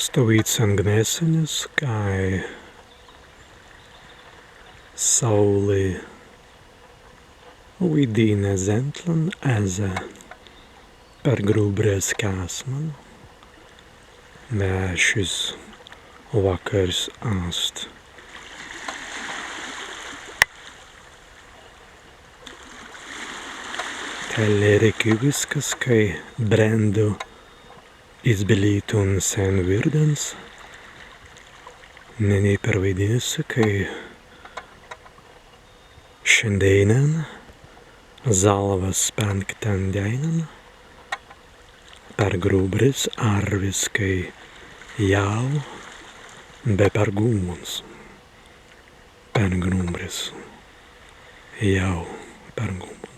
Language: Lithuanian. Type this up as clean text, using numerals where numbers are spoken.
Stāvīcen gnēseņas, kai sauli uidīne zentlan eze Pergūbusjas kāsman, vēšis wakkars āst. Teļeri kiviskas, kai brendu izbilīt un sen virdens, nenī pervidiesa, kai šendienan Zallawas penktdien dienan Pergrubris arvis, kai jau be Pergūbusjas Pergrubrjas jau Pergūbusjas.